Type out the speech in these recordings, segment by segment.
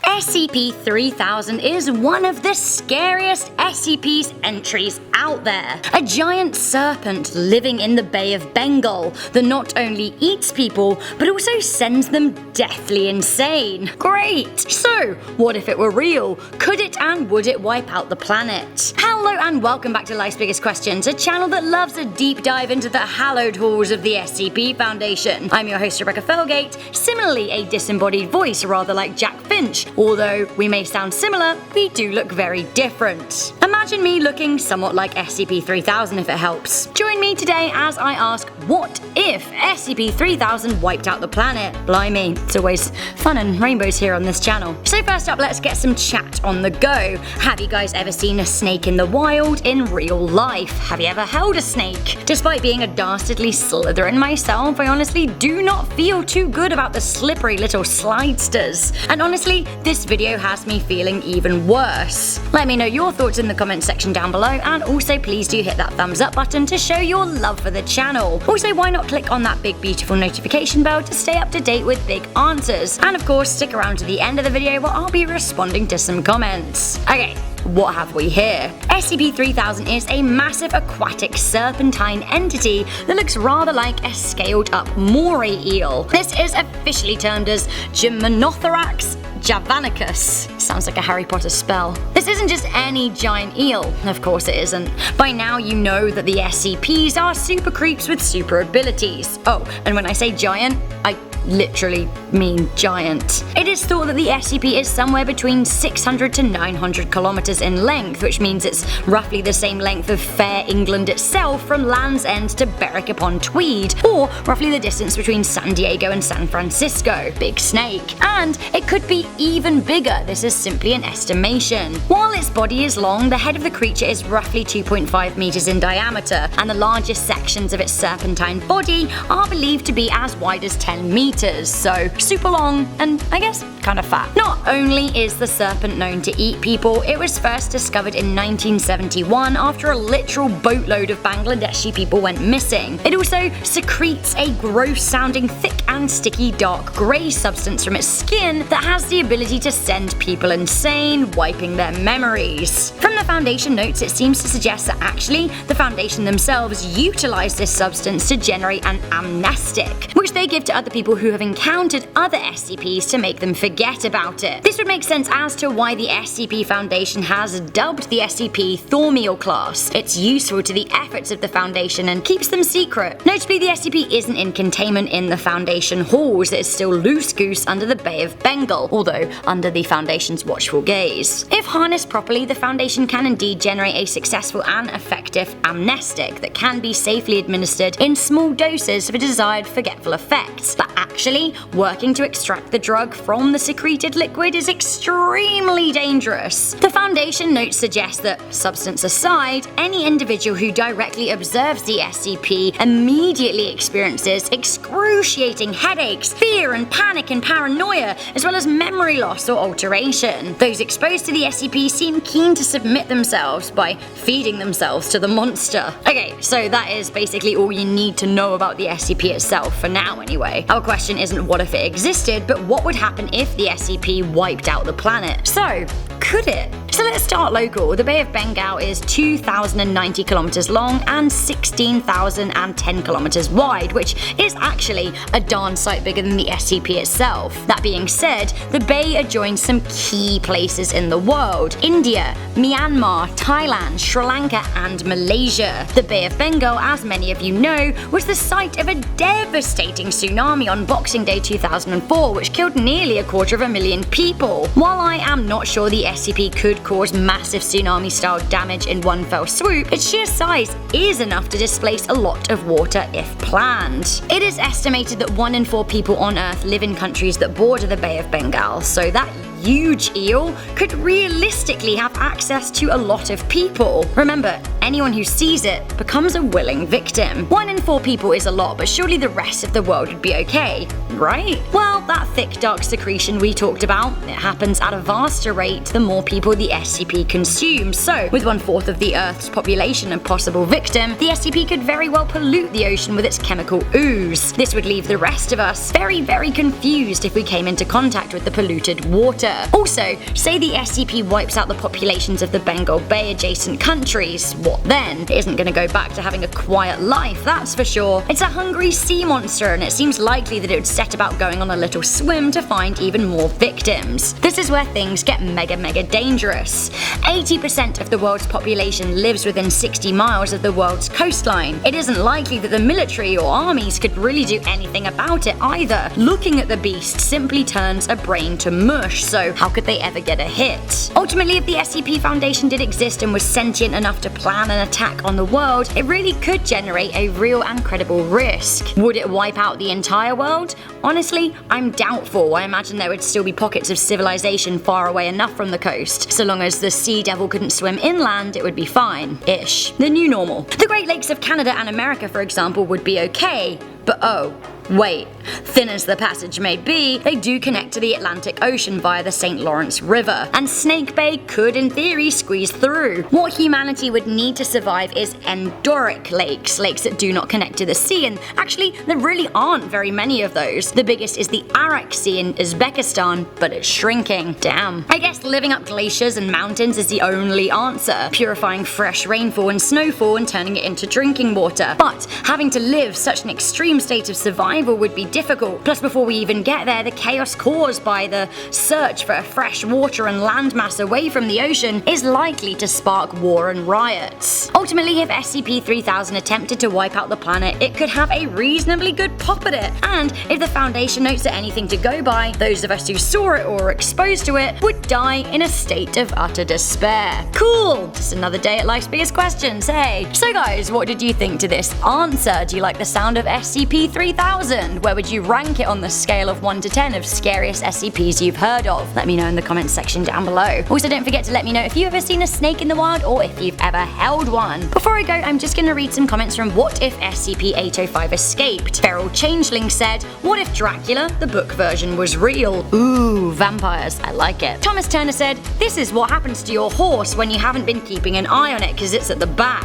SCP-3000 is one of the scariest SCP's entries out there. A giant serpent living in the Bay of Bengal that not only eats people, but also sends them deathly insane. Great! So, what if it were real? Could it and would it wipe out the planet? Hello and welcome back to Life's Biggest Questions, a channel that loves a deep dive into the hallowed halls of the SCP Foundation. I'm your host Rebecca Felgate, similarly a disembodied voice rather like Jack Finch. Although we may sound similar, we do look very different. Imagine me looking somewhat like SCP-3000 if it helps. Join me today as I ask, what if SCP-3000 wiped out the planet? Blimey, it's always fun and rainbows here on this channel. So first up, let's get some chat on the go. Have you guys ever seen a snake in the wild in real life? Have you ever held a snake? Despite being a dastardly Slytherin myself, I honestly do not feel too good about the slippery little slidesters. And honestly, this video has me feeling even worse. Let me know your thoughts in the comments section down below, and also please do hit that thumbs up button to show your love for the channel. Also, why not click on that big beautiful notification bell to stay up to date with big answers. And of course, stick around to the end of the video where I'll be responding to some comments. Okay. What have we here? SCP-3000 is a massive aquatic serpentine entity that looks rather like a scaled-up moray eel. This is officially termed as Gymnothorax javanicus. Sounds like a Harry Potter spell. This isn't just any giant eel. Of course it isn't. By now you know that the SCPs are super creeps with super abilities. Oh, and when I say giant, I literally mean giant. It is thought that the SCP is somewhere between 600 to 900 kilometers in length, which means it's roughly the same length of fair England itself from Land's End to Berwick-upon-Tweed, or roughly the distance between San Diego and San Francisco. Big snake. And it could be even bigger. This is simply an estimation. While its body is long, the head of the creature is roughly 2.5 meters in diameter, and the largest sections of its serpentine body are believed to be as wide as 10 meters. So super long and I guess kind of fat. Not only is the serpent known to eat people, it was first discovered in 1971 after a literal boatload of Bangladeshi people went missing. It also secretes a gross sounding thick and sticky dark grey substance from its skin that has the ability to send people insane, wiping their memories. From the Foundation notes, it seems to suggest that actually the Foundation themselves utilize this substance to generate an amnestic, which they give to other people who have encountered other SCPs to make them forget about it. This would make sense as to why the SCP Foundation has dubbed the SCP Thormeal class. It's useful to the efforts of the Foundation and keeps them secret. Notably, the SCP isn't in containment in the Foundation halls. It is still loose goose under the Bay of Bengal, although under the Foundation's watchful gaze. If harnessed properly, the Foundation can indeed generate a successful and effective amnestic that can be safely administered in small doses for desired forgetful effects. But actually, working to extract the drug from the secreted liquid is extremely dangerous. The Foundation notes suggest that, substance aside, any individual who directly observes the SCP immediately experiences excruciating headaches, fear and panic and paranoia, as well as memory loss or alteration. Those exposed to the SCP seem keen to submit themselves by feeding themselves to the monster. Okay, so that is basically all you need to know about the SCP itself, for now anyway. Our question isn't what if it existed, but what would happen if the SCP wiped out the planet? So, could it? So let's start local. The Bay of Bengal is 2,090 kilometers long and 16,010 kilometers wide, which is actually a darn sight bigger than the SCP itself. That being said, the Bay adjoins some key places in the world: India, Myanmar, Thailand, Sri Lanka, and Malaysia. The Bay of Bengal, as many of you know, was the site of a devastating tsunami on Boxing Day 2004, which killed nearly 250,000 people. While I am not sure the SCP could cause massive tsunami-style damage in one fell swoop, its sheer size is enough to displace a lot of water if planned. It is estimated that 1 in 4 people on Earth live in countries that border the Bay of Bengal, so that huge eel could realistically have access to a lot of people. Remember, anyone who sees it becomes a willing victim. 1 in 4 people is a lot, but surely the rest of the world would be okay, right? Well, that thick dark secretion we talked about, it happens at a vaster rate the more people the SCP consumes. So, with 1/4 of the Earth's population a possible victim, the SCP could very well pollute the ocean with its chemical ooze. This would leave the rest of us very, very confused if we came into contact with the polluted water. Canada. Also, say the SCP wipes out the populations of the Bengal Bay adjacent countries. What then? It isn't going to go back to having a quiet life, that's for sure. It's a hungry sea monster, and it seems likely that it would set about going on a little swim to find even more victims. This is where things get mega dangerous. 80% of the world's population lives within 60 miles of the world's coastline. It isn't likely that the military or armies could really do anything about it either. Looking at the beast simply turns a brain to mush, so how could they ever get a hit? Ultimately, if the SCP Foundation did exist and was sentient enough to plan an attack on the world, it really could generate a real and credible risk. Would it wipe out the entire world? Honestly, I'm doubtful. I imagine there would still be pockets of civilization far away enough from the coast. So long as the sea devil couldn't swim inland, it would be fine-ish. The new normal. The Great Lakes of Canada and America, for example, would be okay, but oh, wait, thin as the passage may be, they do connect to the Atlantic Ocean via the St. Lawrence River, and Snake Bay could in theory squeeze through. What humanity would need to survive is endorheic lakes, lakes that do not connect to the sea, and actually there really aren't very many of those. The biggest is the Arak Sea in Uzbekistan, but it's shrinking. Damn. I guess living up glaciers and mountains is the only answer, purifying fresh rainfall and snowfall and turning it into drinking water. But having to live such an extreme state of survival would be difficult. Plus, before we even get there, the chaos caused by the search for fresh water and landmass away from the ocean is likely to spark war and riots. Ultimately, if SCP-3000 attempted to wipe out the planet, it could have a reasonably good pop at it. And if the Foundation notes are anything to go by, those of us who saw it or were exposed to it would die in a state of utter despair. Cool! Just another day at Life's Biggest Questions, hey! So guys, what did you think to this answer? Do you like the sound of SCP-3000? Where would you rank it on the scale of 1 to 10 of scariest SCPs you've heard of? Let me know in the comments section down below. Also, don't forget to let me know if you've ever seen a snake in the wild or if you've ever held one. Before I go, I'm just gonna read some comments from What If SCP-805 Escaped. Feral Changeling said, what if Dracula, the book version, was real? Ooh, vampires, I like it. Thomas Turner said, this is what happens to your horse when you haven't been keeping an eye on it because it's at the back.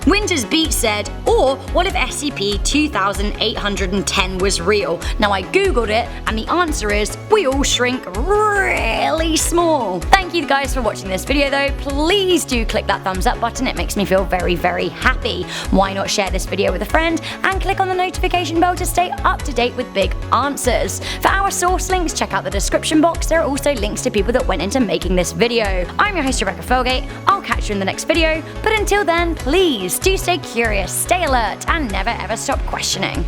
Winter's Beat said, or what if SCP-2810 was real? Now I googled it and the answer is we all shrink really small. Thank you guys for watching this video though. Please do click that thumbs up button, it makes me feel very happy. Why not share this video with a friend and click on the notification bell to stay up to date with big answers. For our source links, check out the description box. There are also links to people that went into making this video. I'm your host Rebecca Felgate. I'll catch you in the next video, but until then, please do stay curious, stay alert, and never ever stop questioning.